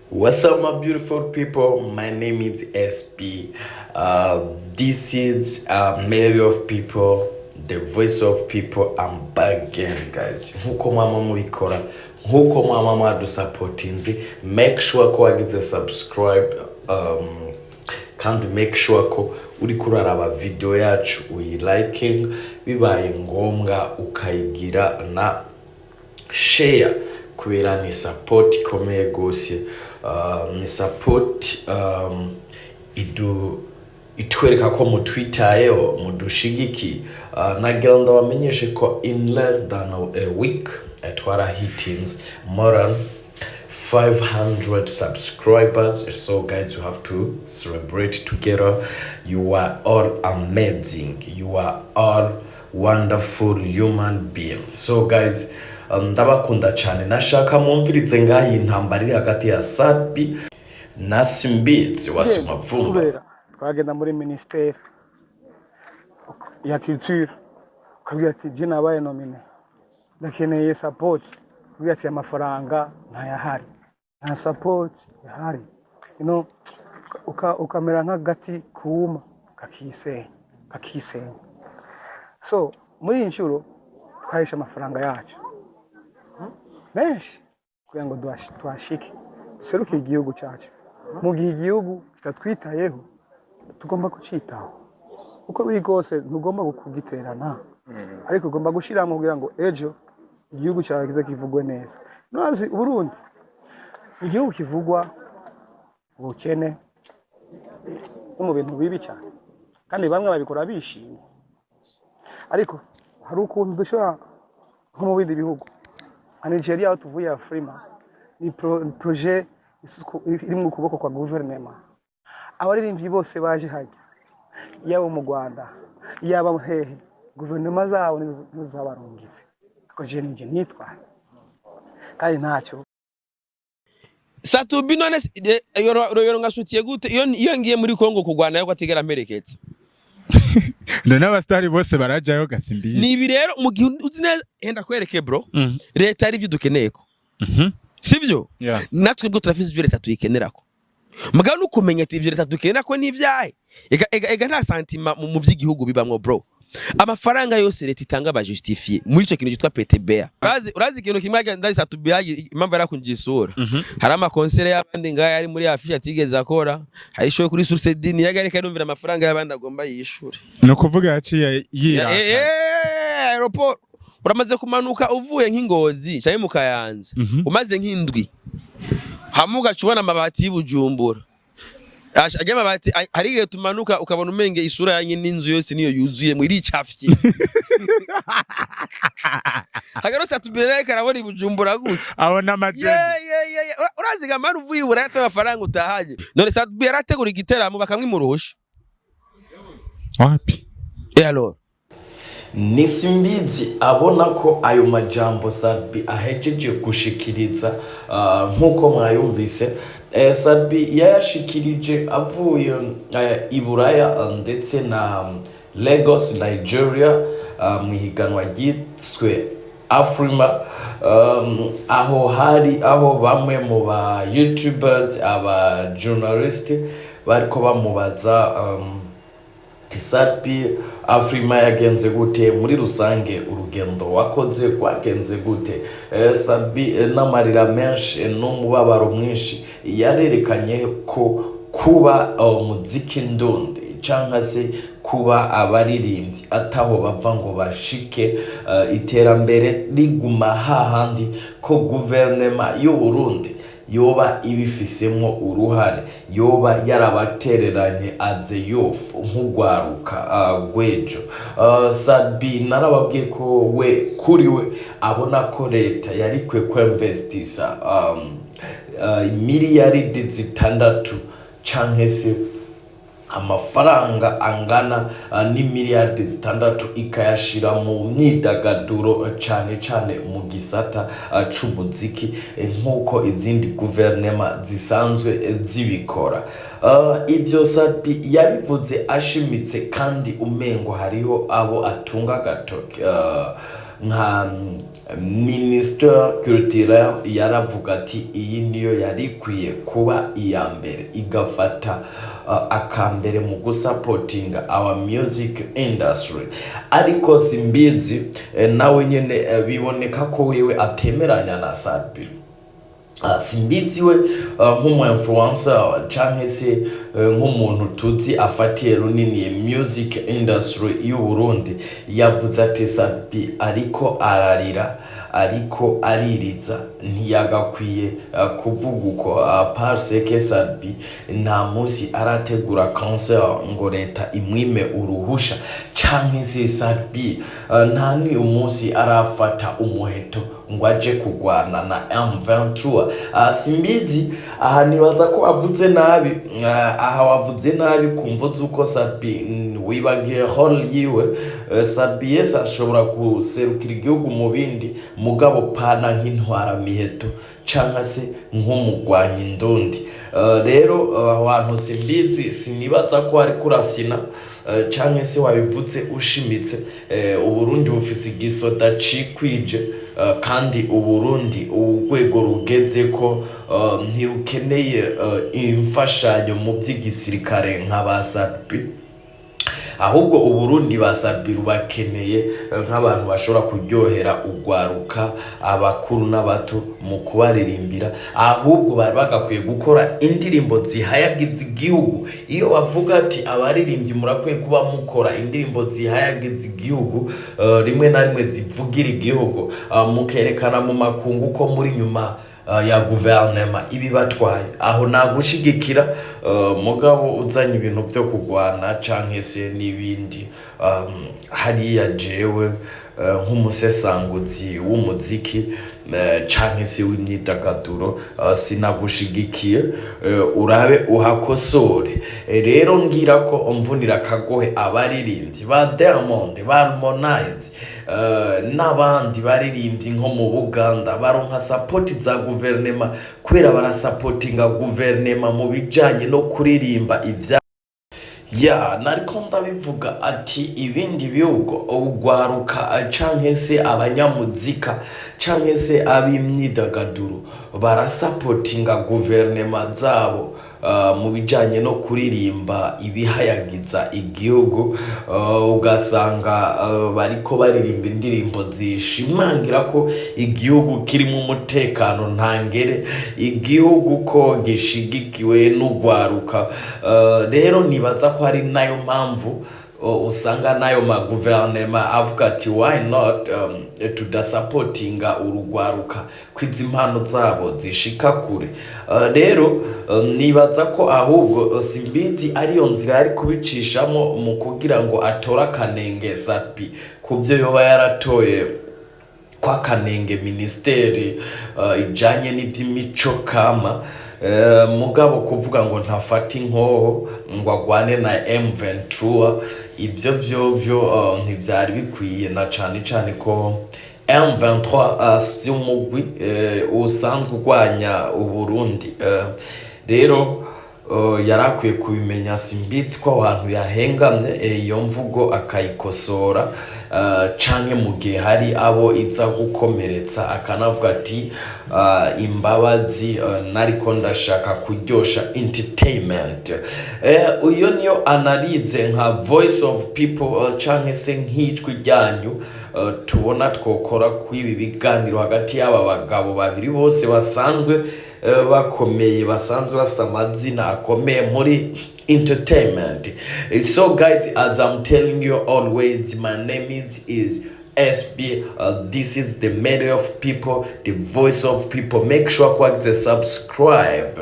What's up, my beautiful people? My name is SP. This is Mary of People, the voice of people. I'm back again, guys. Nkuko mama mubikora, nkuko mama mwadusupportinze, make sure ko wagize subscribe, kandi make sure ko uri kuraraba video yacu uyiliking, bibaye ngombwa ukayigira na share kubera ni support ikomeye gose. Ni support itwereka ko mutwitayeho mudushigiki. Nagira ndabamenyeshe ko in less than a week twara hitings more than 500 subscribers. So guys, you have to celebrate together. You are all amazing, you are all wonderful human beings. So guys, ndabakunda cyane. Nashaka mwumvirize ngaho intambara iri hagati ya Sadbi na Simbizi Wasemavumba. Twagenda muri ministeri ya culture, kabiri ati je nabaye nomine, ndakeneye support. Kabiri ati amafaranga ntayahari, nta support yahari, ukamera nk'agati kuma kakisenya. So muri inshuro twahisha amafaranga yacu menshi kugira ngo twashike seruke igihugu cyacu. Mu gihe igihugu kitatwitayeho tugomba kucitaho uko biri rwose. Ntugomba kugiterana, ariko ugomba gushiramo kugira ngo ejo igihugu cyawe kize kivugwe neza. Nazi Burundi igihugu kivugwa ubukene no mu bintu bibi cyane, kandi bamwe babikora bishimye, ariko hari ukuntu dushobora nko mu bindi bihugu. Nigeria aho tuvuye Afrima ni projet iri mu kuboko kwa guverinoma. Abaririmbyi bose baje hajya, yaba mu Rwanda yaba hehe, guverinoma zawo nizabarungitse ko je nitwara kandi ntacyo. Satubi none yoro ngashutiye gute iyo ngiye muri Congo kurwana yo kwatigera mpereketse none abastari bose barajayo gasimbiye. Ni ibi rero mu gihe uzi neza henda kwereke bro, leta ari byo dukeneyeko, sivyo? Natwe bwo turafise ivyo leta tuyikenera ko, mugabo nukumenya ati ivyo leta dukenera ko ni ivyahe. Ega nta santima mu by'igihugu bibamwo bro. Amafaranga yose leta itanga ba justifie muri ico kintu cyitwa PTBA. Urazi ikintu kimwe ndazi Satubi impamvu yarakunjisura. Hari ama concert y'abandi ngaya ari muri Afisha atigeze akora, hari show kuri Source Dini yagareka numvira amafaranga y'abandi agomba yishure. No kuvuga yaciye yira. Aeroport uramaze kumanuka uvuye nk'Ingozi cyane mu Kayanza, umaze nk'indwi hamuga cubona amabati y'Ibujumbura. Ajya amabati hari igihe tumanuka ukabona umenge isura yanyu n'inzu yose niyo yuzuye mu iri cafye. Hagaro Satubi reka arabona Ibujumbura gute abona amadeni. Urazi gamara uvuye urayata amafaranga utahaje. None Satubi yarategura igiteramo bakamwimuruhusha wapi? Alors ni Simbizi abona ko ayo majambo Sadbi ahejeje gushikiriza nkuko mwayumvise. Sadbi yayashikirije avuye i Buraya ndetse na Lagos, Nigeria, mu higanwa ryiswe Afrima, aho bamwe mu ba YouTubers, aba journalists bariko bamubaza Sadbi Afrima yagenze gute muri rusange, urugendo wakoze rwagenze gute. Sadbi n'amarira menshi n'umubabaro mwinshi yarerekanye ko kuba umuziki ndundi cyangwa se kuba abaririmbyi ataho bava ngo bashike iterambere riguma hahandi, ko guverinoma y'u Burundi yoba ibifisemo uruhare, yoba yarabatereranye aze yofu nk'ugwaruka gwejo. Sadbi narababwiye ko we kuri we abona ko leta yari kwe kwinvestisa miliyaridi 6 canke se amafaranga angana ni miliyaridi 6 ikayashira mu myidagaduro cyane mu gisata c'umuziki nkuko izindi guverinoma zisanzwe zibikora. Ibyo Sadbi yabivuze ashimitse, kandi umengo hariho abo atunga gatoke nka minister culturel yaravuga ati iyi niyo yari ikwiye kuba iya mbere igafata akambere mu gusupportinga our music industry. Ariko Simbizi nawe nyene biboneka ko wewe atemeranya na Sadbi. Simbizi we nk'umu influencer canke se nk'umuntu tuzi afatiye runini music industry y'u Burundi, yavuze ati Sadbi ariko ararira ariko aririza ntiyagakwiye kuvuga uko parce que Sadbi nta munsi arategura concert ngo leta imwime uruhusha canke se Sadbi nta ni umunsi arafata umuheto ngo aje kugwana na M23. Simbizi aha nibaza ko avuze nabi, aha wavuze nabi kumva zuko Sadbi wibagiye hall yiwe. Sadbi yesa ashobora guserukira igihugu mu bindi mugabo pana nk'intwara miheto canka se nk'umugwanyi ndundi. Rero abantu Simbizi sinibaza ko ari kurafyina canke se wabivuze ushimitse. Uburundi bufise igisoda cikwije kandi Uburundi urwego rugeze ko ntirukeneye imfashanyo mu by'igisirikare nk'aba Sadbi, ahubwo Uburundi ba Sadbi bakeneye nk'abantu bashobora kuryohera ugwaruka abakuru n'abato mu kubaririmbira. Ahubwo bari bagakwiye gukora indirimbo zihayagiza igihugu. Iyo bavuga ati abaririmbyi murakwiye kuba mukora indirimbo zihayagiza igihugu, rimwe na rimwe zivugira igihugu, mukerekana mu makungu ko muri nyuma ya guverinoma ibi batwaye, aho nagushigikira. Mugabo uzanye ibintu byo kugwana canke se n'ibindi, hariya jewe nk'umusesanguzi w'umuziki canke se w'imyidagaduro sinagushigikiye, urabe uhakosore. Rero ngira ko mvunira kagohe abaririmbyi ba Diamond, ba Harmonize n'abandi baririmbyi nko mu Buganda baronka support za guverinoma kubera barasupportinga guverinoma mu bijanye no kuririmba ivya nariko ndabivuga ati ibindi bihugu ugwaruka canke se abanyamuzika canke se ab'imyidagaduro barasupportinga guverinoma zabo mu bijanye no kuririmba ibihayagiza igihugu. Ugasanga bariko baririmba indirimbo zishimangira ko igihugu kiri mu mutekano ntangere, igihugu ko gishigikiwe n'ugwaruka. Rero nibaza ko ari nayo mpamvu usanga nayo maguverinoma avuga ati why not tudasupportinga urugwaruka kwiza impano zabo zishika kure. Rero nibaza ko ahubwo Simbizi ariyo nzira ari kubicishamo mu kugira ngo atora akanenge Sadbi kubyo yoba yaratoye kwa kanenge ministeri ijanye n'ivy'imico kama. Mugabo kuvuga ngo ntafata inkoho ngo agwane na M23, ivyo vyovyo ntivyari bikwiye, na cane ko M23 si umugwi usanzwe urwanya Uburundi. Rero yarakwiye kubimenya Simbizi ko abantu yahengamye iyo mvugo akayikosora, canke mu gihe hari abo iza gukomeretsa akanavuga ati imbabazi nariko ndashaka kuryosha entertainment. Uyo niyo analize nka voice of people canke se nk'ijwi ryanyu tubona twokora kwibi biganiro hagati y'aba bagabo babiri bose basanzwe bakomeye, basanzwe bafite amazina akomeye muri entertainment. So guys, as I'm telling you always, my name is SB. This is the media of people, the voice of people. Make sure to subscribe.